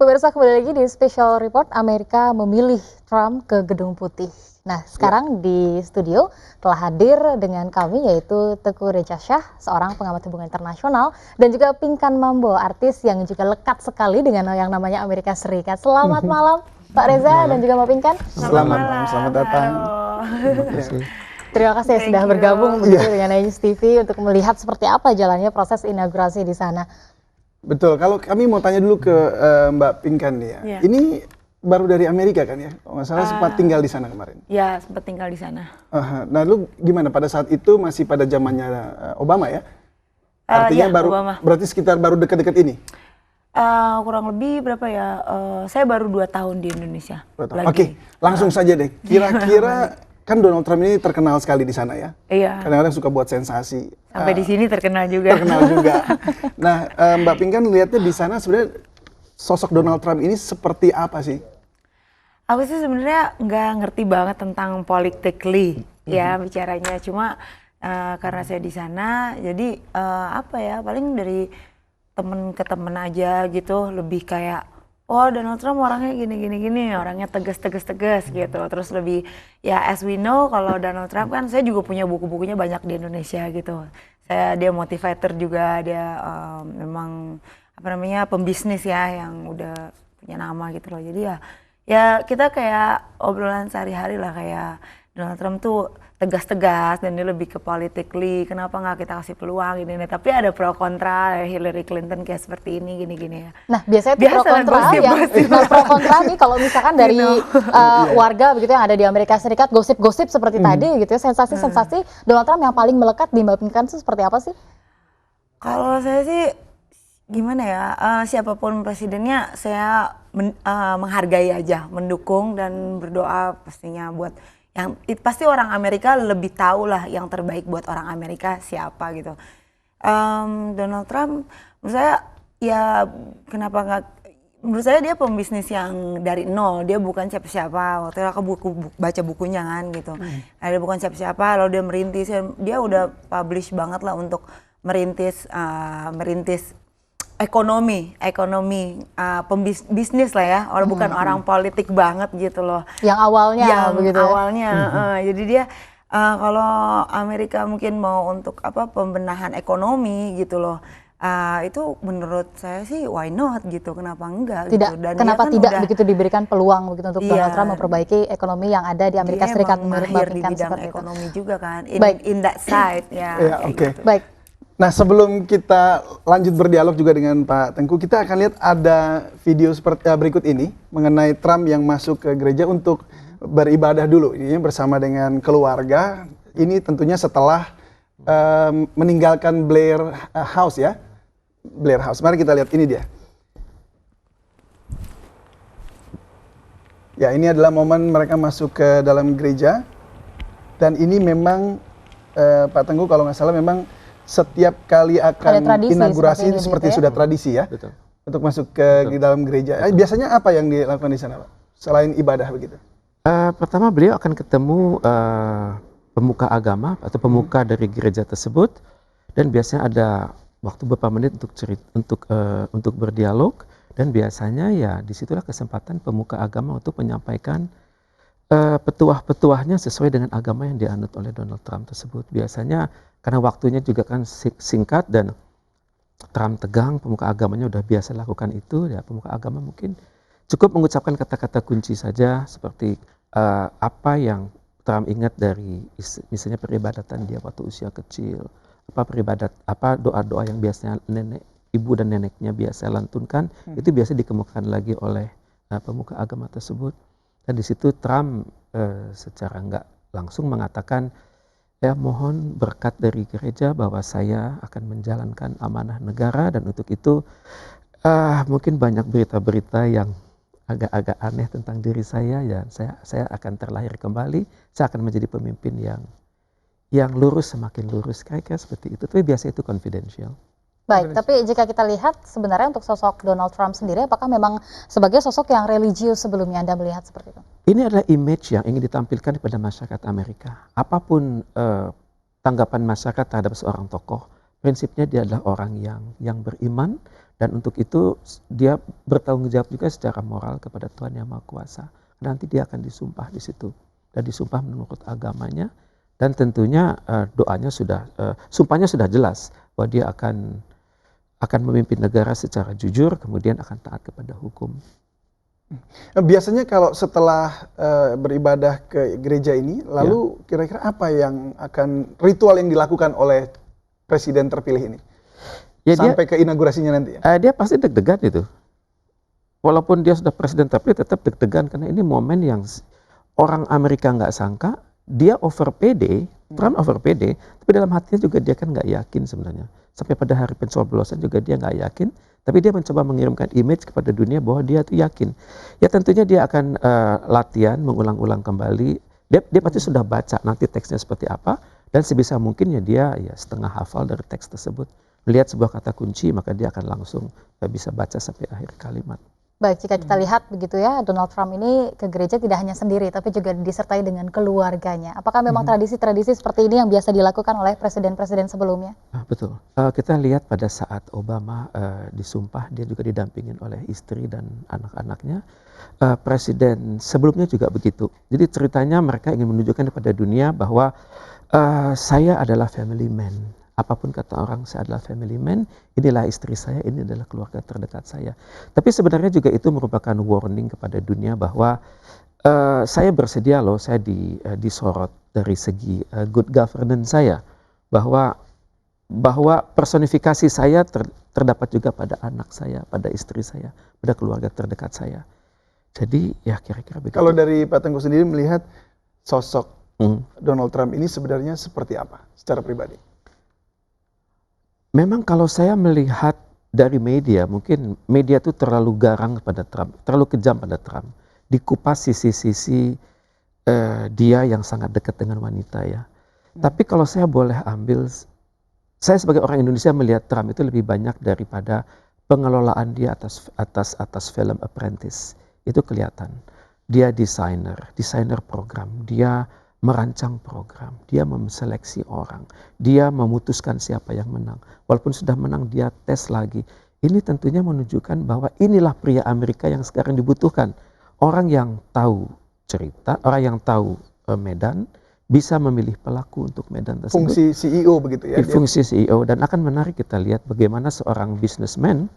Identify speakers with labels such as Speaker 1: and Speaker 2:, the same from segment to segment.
Speaker 1: Pemirsa, kembali lagi di Special Report. Amerika memilih Trump ke Gedung Putih. Nah, sekarang di studio telah hadir dengan kami yaitu Teuku Reza Shah, seorang pengamat hubungan internasional, dan juga Pinkan Mambo, artis yang juga lekat sekali dengan yang namanya Amerika Serikat. Selamat malam Pak Reza dan juga Mbak Pinkan.
Speaker 2: Selamat malam, selamat datang.
Speaker 3: Terima kasih.
Speaker 1: Terima kasih sudah bergabung begitu dengan News TV untuk melihat seperti apa jalannya proses inaugurasi di sana.
Speaker 2: Betul, kalau kami mau tanya dulu ke Mbak Pinkan nih ya. Ini baru dari Amerika kan ya? Kalau nggak salah sempat tinggal di sana kemarin.
Speaker 3: Ya, sempat tinggal di sana.
Speaker 2: Nah, lu gimana pada saat itu masih pada zamannya Obama ya? Artinya
Speaker 3: ya,
Speaker 2: baru
Speaker 3: Obama.
Speaker 2: Berarti sekitar baru dekat-dekat ini.
Speaker 3: Kurang lebih berapa ya? Saya baru 2 tahun di Indonesia.
Speaker 2: Oke, langsung saja deh. Kira-kira kan Donald Trump ini terkenal sekali di sana ya.
Speaker 3: Iya.
Speaker 2: Kadang-kadang suka buat sensasi.
Speaker 3: Sampai di sini terkenal juga.
Speaker 2: Terkenal juga. Nah, Mbak Pinkan lihatnya di sana sebenarnya sosok Donald Trump ini seperti apa sih?
Speaker 3: Aku sih sebenarnya nggak ngerti banget tentang politically ya bicaranya. Cuma karena saya di sana, jadi apa ya? Paling dari temen ke temen aja gitu, lebih kayak oh Donald Trump orangnya gini, orangnya tegas gitu. Terus lebih ya as we know kalau Donald Trump kan saya juga punya buku-bukunya banyak di Indonesia gitu. Dia motivator juga, dia memang apa namanya pembisnis ya yang udah punya nama gitu loh. Jadi ya kita kayak obrolan sehari-hari lah kayak Donald Trump tuh tegas-tegas dan dia lebih ke politically, kenapa nggak kita kasih peluang ini. Tapi ada pro kontra, Hillary Clinton kayak seperti ini gini ya.
Speaker 1: Nah, biasanya pro kontra pro kontra nih kalau misalkan dari warga begitu yang ada di Amerika Serikat, gosip-gosip seperti tadi gitu ya, sensasi-sensasi Donald Trump yang paling melekat di Mbak Pinkan itu seperti apa sih?
Speaker 3: Kalau saya sih gimana ya, siapapun presidennya saya menghargai aja, mendukung dan berdoa pastinya buat yang pasti orang Amerika lebih tahu lah yang terbaik buat orang Amerika siapa gitu. Donald Trump menurut saya ya kenapa nggak, menurut saya dia pembisnis yang dari nol, dia bukan siapa-siapa. Waktu itu aku baca bukunya kan gitu. Dia bukan siapa-siapa, lalu dia merintis, dia udah publish banget lah untuk merintis ekonomi pembisnis lah ya, orang bukan orang politik banget gitu loh.
Speaker 1: Yang awalnya begitu.
Speaker 3: Jadi dia kalau Amerika mungkin mau untuk pembenahan ekonomi gitu loh. Itu menurut saya sih why not gitu, kenapa enggak gitu. Dan
Speaker 1: kenapa
Speaker 3: kan
Speaker 1: tidak begitu diberikan peluang begitu untuk Donald Trump memperbaiki ekonomi yang ada di Amerika Serikat menurut Mbak Pinkan seperti
Speaker 3: ekonomi
Speaker 1: itu.
Speaker 3: juga kan in that side ya.
Speaker 2: Oke.
Speaker 3: Gitu.
Speaker 1: Baik.
Speaker 2: Nah, sebelum kita lanjut berdialog juga dengan Pak Tengku, kita akan lihat ada video seperti berikut ini mengenai Trump yang masuk ke gereja untuk beribadah dulu. Ini bersama dengan keluarga. Ini tentunya setelah meninggalkan Blair House ya. Blair House. Mari kita lihat ini dia. Ya, ini adalah momen mereka masuk ke dalam gereja. Dan ini memang Pak Tengku kalau nggak salah memang setiap kali akan inaugurasi seperti sudah tradisi ya. Betul. Untuk masuk ke dalam gereja. Biasanya apa yang dilakukan di sana, Pak? Selain ibadah begitu?
Speaker 4: Pertama beliau akan ketemu pemuka agama atau pemuka dari gereja tersebut, dan biasanya ada waktu beberapa menit untuk berdialog, dan biasanya ya disitulah kesempatan pemuka agama untuk menyampaikan petuah-petuahnya sesuai dengan agama yang dianut oleh Donald Trump tersebut. Biasanya karena waktunya juga kan singkat dan Trump tegang, pemuka agamanya udah biasa lakukan itu, ya pemuka agama mungkin cukup mengucapkan kata-kata kunci saja seperti apa yang Trump ingat dari misalnya peribadatan dia waktu usia kecil, doa-doa yang biasanya ibu dan neneknya biasa lantunkan, itu biasa dikemukakan lagi oleh pemuka agama tersebut. Dan di situ Trump secara nggak langsung mengatakan, ya mohon berkat dari gereja bahwa saya akan menjalankan amanah negara, dan untuk itu mungkin banyak berita-berita yang agak-agak aneh tentang diri saya, ya saya akan terlahir kembali, saya akan menjadi pemimpin yang lurus semakin lurus, kira-kira seperti itu. Tapi biasa itu confidential.
Speaker 1: Baik, tapi jika kita lihat sebenarnya untuk sosok Donald Trump sendiri, apakah memang sebagai sosok yang religius sebelumnya Anda melihat seperti itu?
Speaker 4: Ini adalah image yang ingin ditampilkan kepada masyarakat Amerika. Apapun tanggapan masyarakat terhadap seorang tokoh, prinsipnya dia adalah orang yang beriman, dan untuk itu dia bertanggung jawab juga secara moral kepada Tuhan Yang Maha Kuasa. Nanti dia akan disumpah di situ, dan disumpah menurut agamanya, dan tentunya doanya sudah, sumpahnya sudah jelas bahwa dia akan memimpin negara secara jujur, kemudian akan taat kepada hukum.
Speaker 2: Biasanya kalau setelah beribadah ke gereja ini, lalu kira-kira apa yang akan ritual yang dilakukan oleh presiden terpilih ini?
Speaker 4: Ya,
Speaker 2: sampai ke inaugurasinya nanti ya?
Speaker 4: Dia pasti deg-degan itu. Walaupun dia sudah presiden terpilih, tetap deg-degan karena ini momen yang orang Amerika nggak sangka. Dia over pede, Trump over pede, tapi dalam hatinya juga dia kan nggak yakin sebenarnya. Sampai pada hari pencoblosan juga dia nggak yakin, tapi dia mencoba mengirimkan image kepada dunia bahwa dia tuh yakin. Ya tentunya dia akan latihan, mengulang-ulang kembali. Dia pasti sudah baca nanti teksnya seperti apa, dan sebisa mungkin ya dia setengah hafal dari teks tersebut. Melihat sebuah kata kunci, maka dia akan langsung bisa baca sampai akhir kalimat.
Speaker 1: Baik, jika kita lihat begitu ya, Donald Trump ini ke gereja tidak hanya sendiri, tapi juga disertai dengan keluarganya. Apakah memang tradisi-tradisi seperti ini yang biasa dilakukan oleh presiden-presiden sebelumnya?
Speaker 4: Betul. Kita lihat pada saat Obama disumpah, dia juga didampingin oleh istri dan anak-anaknya. Presiden sebelumnya juga begitu. Jadi ceritanya mereka ingin menunjukkan kepada dunia bahwa saya adalah family man. Apapun kata orang, saya adalah family man, inilah istri saya, ini adalah keluarga terdekat saya. Tapi sebenarnya juga itu merupakan warning kepada dunia bahwa saya bersedia loh, saya disorot dari segi good governance saya. Bahwa personifikasi saya terdapat juga pada anak saya, pada istri saya, pada keluarga terdekat saya. Jadi ya kira-kira begitu.
Speaker 2: Kalau dari Pak Tengku sendiri melihat sosok Donald Trump ini sebenarnya seperti apa secara pribadi?
Speaker 4: Memang kalau saya melihat dari media, mungkin media itu terlalu garang pada Trump, terlalu kejam pada Trump. Dikupas sisi-sisi dia yang sangat dekat dengan wanita ya. Tapi kalau saya boleh ambil, saya sebagai orang Indonesia melihat Trump itu lebih banyak daripada pengelolaan dia atas film Apprentice. Itu kelihatan. Dia desainer program, dia merancang program, dia menseleksi orang, dia memutuskan siapa yang menang. Walaupun sudah menang, dia tes lagi. Ini tentunya menunjukkan bahwa inilah pria Amerika yang sekarang dibutuhkan. Orang yang tahu cerita, orang yang tahu medan, bisa memilih pelaku untuk medan tersebut.
Speaker 2: Fungsi CEO begitu ya?
Speaker 4: Fungsi CEO, dan akan menarik kita lihat bagaimana seorang businessman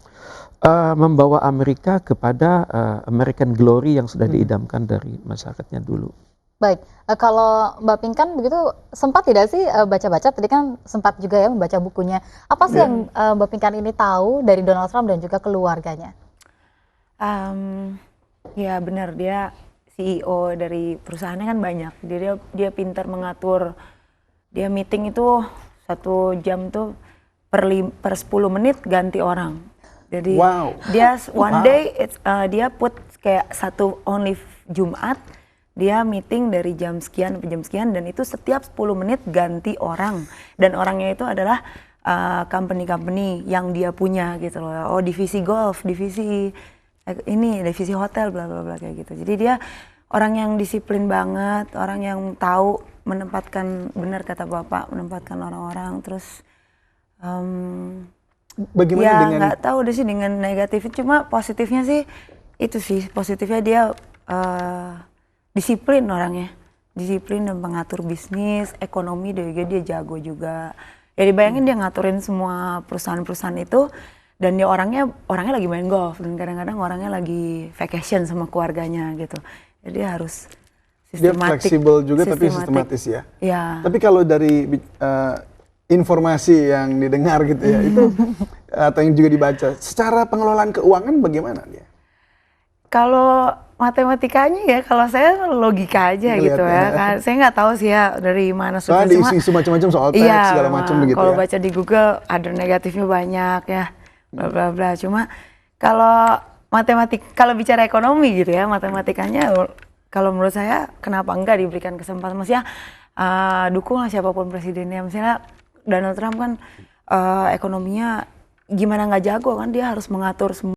Speaker 4: membawa Amerika kepada American Glory yang sudah diidamkan dari masyarakatnya dulu.
Speaker 1: Baik, kalau Mbak Pinkan begitu sempat tidak sih baca-baca, tadi kan sempat juga ya membaca bukunya. Apa sih yang Mbak Pinkan ini tahu dari Donald Trump dan juga keluarganya?
Speaker 3: Ya benar, dia CEO dari perusahaannya kan banyak. Dia pintar mengatur, dia meeting itu 1 jam tuh per 10 menit ganti orang. Jadi dia one day dia put kayak only Jumat, dia meeting dari jam sekian sampai jam sekian, dan itu setiap 10 menit ganti orang, dan orangnya itu adalah company yang dia punya gitu loh. Oh, divisi golf, divisi hotel, bla bla bla kayak gitu. Jadi dia orang yang disiplin banget, orang yang tahu menempatkan, benar kata Bapak, menempatkan orang-orang. Terus
Speaker 2: bagaimana
Speaker 3: ya
Speaker 2: dengan
Speaker 3: nggak tahu deh sih dengan negatifnya, cuma positifnya sih itu sih, positifnya dia disiplin orangnya, disiplin dan mengatur bisnis, ekonomi dia jago juga. Ya dibayangin dia ngaturin semua perusahaan-perusahaan itu, dan dia orangnya lagi main golf, dan kadang-kadang orangnya lagi vacation sama keluarganya gitu. Jadi dia harus sistematik.
Speaker 2: Dia fleksibel juga tapi sistematis ya.
Speaker 3: Ya.
Speaker 2: Tapi kalau dari informasi yang didengar gitu ya, itu atau yang juga dibaca, secara pengelolaan keuangan bagaimana dia?
Speaker 3: Kalau matematikanya ya, kalau saya logika aja gitu ya. Saya nggak tahu sih ya dari mana
Speaker 2: sudah. Soalnya ada isu-isu macam-macam soal teks segala macam begitu ya.
Speaker 3: Kalau baca di Google ada negatifnya banyak ya, bla bla bla. Cuma kalau kalau bicara ekonomi gitu ya, matematikanya kalau menurut saya kenapa enggak diberikan kesempatan, maksudnya dukunglah siapapun presidennya. Misalnya Donald Trump kan ekonominya gimana nggak jago kan, dia harus mengatur semua